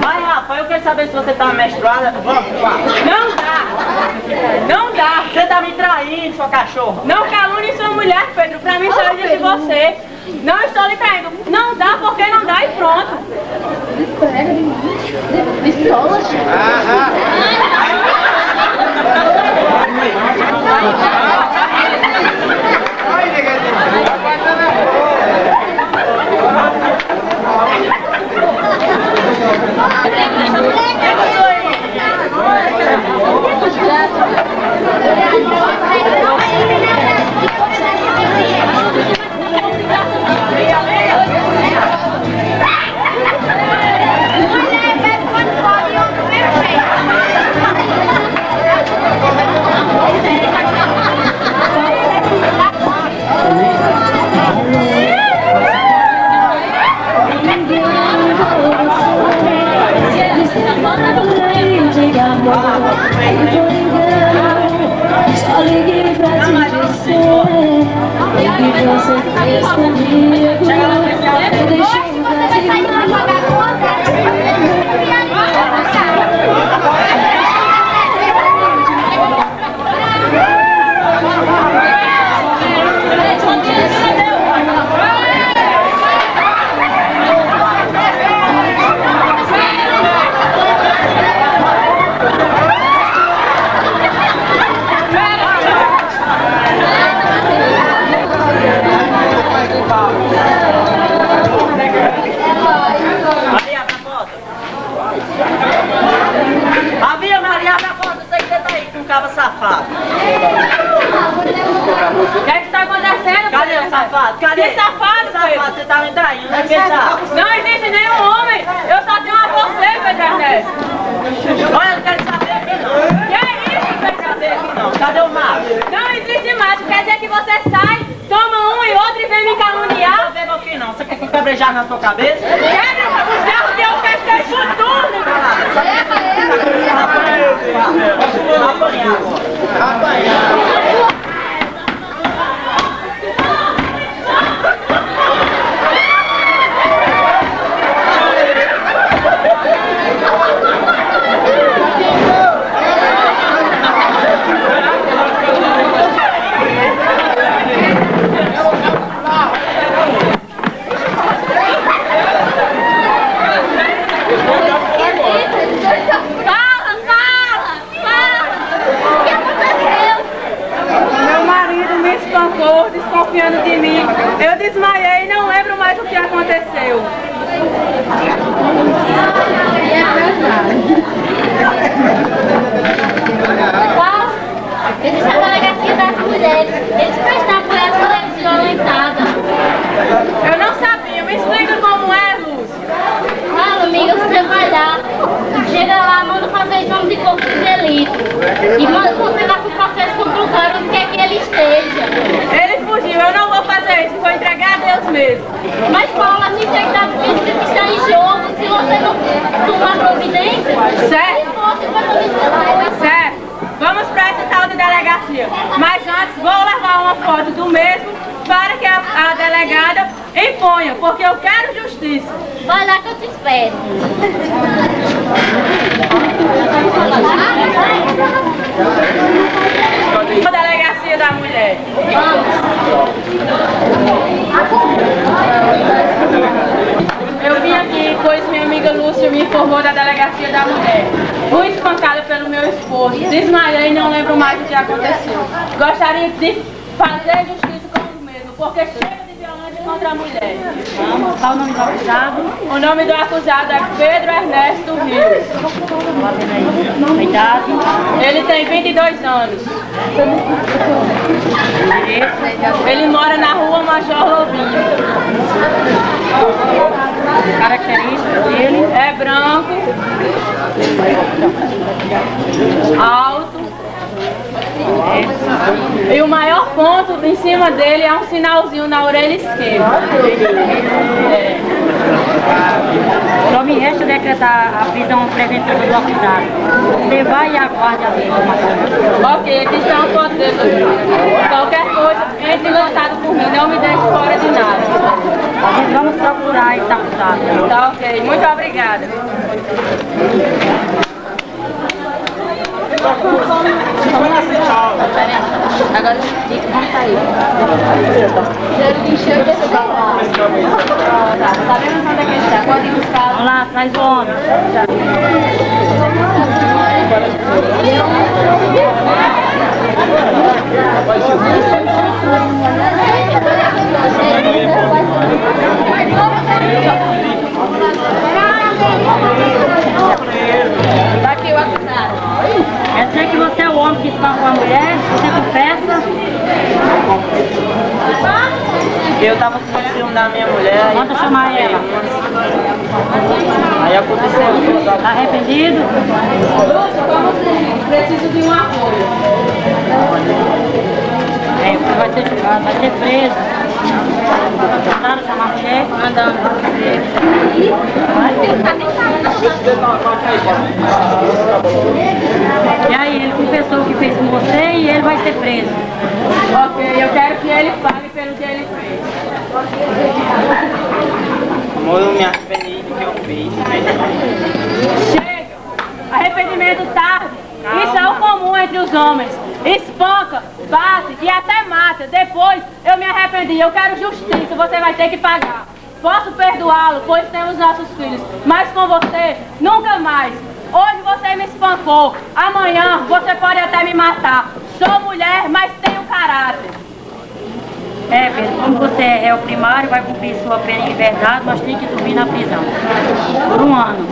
Mas, rapaz, eu quero saber se você tá menstruada. Vamos pro quarto. Não dá. Não dá. Você tá me traindo, sua cachorra. Não calune sua mulher, Pedro. Pra mim só diz de você. Não estou lhe traindo. Não dá porque não dá e pronto. Pistola. Só liguei pra te dizer que você fez comigo. Eu deixei um safado. O que é que está acontecendo? Cadê o safado? Cadê? Que safado, Safado, você tá me traindo, né? Não existe nenhum homem. Eu só tenho a você, Pedro Ernesto. Olha, eu não quero saber aqui não. Que é isso, Pedro Ernesto? Não, cadê o macho? Não existe macho. Quer dizer que você sai, toma um e outro e vem me caluniar? Não bebo aqui não. Você quer que quebrejar na sua cabeça? Quebra o carro que eu quero ter futuro. Desconfiando de mim. Eu desmaiei e não lembro mais o que aconteceu. Existe a delegacia das mulheres. Eles prestam por as mulheres violentadas. Eu não sabia. Me explica como é, Lúcia. Fala, amiga, você vai lá. Chega lá, manda fazer exame de corpo de delito. E manda você lá pro processo comprovando onde quer que ele esteja. Ele fugiu, eu não vou fazer isso, vou entregar a Deus mesmo. Mas Paula, se integridade física que está em jogo, se você não tomar providência, certo? Certo. Vamos para essa tal de delegacia. Mas antes vou levar uma foto do mesmo para que a delegada imponha, porque eu quero justiça. Vai lá que eu te espero. A delegacia da mulher. Eu vim aqui, pois minha amiga Lúcia me informou da delegacia da mulher. Fui espancada pelo meu esposo, desmaiei e não lembro mais o que aconteceu. Gostaria de fazer justiça com o mesmo, porque chega de violência contra contra a mulher. Qual o nome do acusado? O nome do acusado é Pedro Ernesto Rios. A idade? Ele tem 22 anos. Ele mora na rua Major Lobinho. Características dele? É branco, alto. E o maior ponto em cima dele é um sinalzinho na orelha esquerda. Só me resta decretar a prisão preventiva do acusado. Você vai e aguarde a informação. Ok, aqui está um foto dele. Qualquer coisa, entre em contato por mim, não me deixe fora de nada. Vamos procurar esse acusado. Tá ok, muito obrigada. Agora vamos sair. Sabemos onde é que ele está, pode ir buscar. Vamos lá, traz o homem. Tá aqui o acusado. Quer dizer que você é o homem que espancou a mulher? Você confessa? Eu tava com ciúme da minha mulher. Manda chamar ela. Aí aconteceu. Tá arrependido? Preciso de um apoio. Você vai ser julgado, vai ser preso. Mandaram chamar a mulher? Mandando. E aí, ele confessou o que fez com você e ele vai ser preso. Ok, eu quero que ele pague pelo que ele fez. Amor, eu me arrependi do que eu fiz. Chega! Arrependimento tarde. Isso é o comum entre os homens. Espanca, bate e até mata. Depois eu me arrependi. Eu quero justiça. Você vai ter que pagar. Posso perdoá-lo, pois temos nossos filhos. Mas com você, nunca mais. Hoje você me espancou. Amanhã você pode até me matar. Sou mulher, mas tenho caráter. Pedro, como você é réu primário, vai cumprir sua pena em liberdade, mas tem que dormir na prisão. Por 1 ano.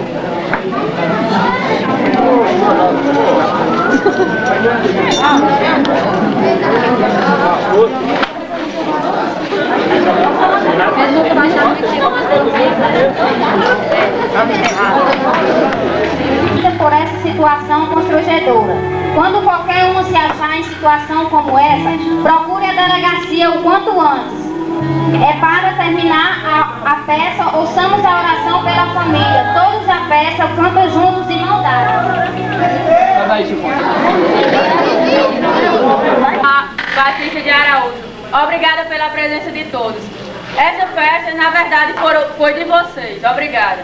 Por essa situação constrangedora. Quando qualquer um se achar em situação como essa, procure a delegacia o quanto antes. É para terminar a peça, ouçamos a oração pela família. Todos a peça, cantam juntos e mão dada. Patrícia de Araújo, obrigada pela presença de todos. Essa festa, na verdade, foi de vocês. Obrigada.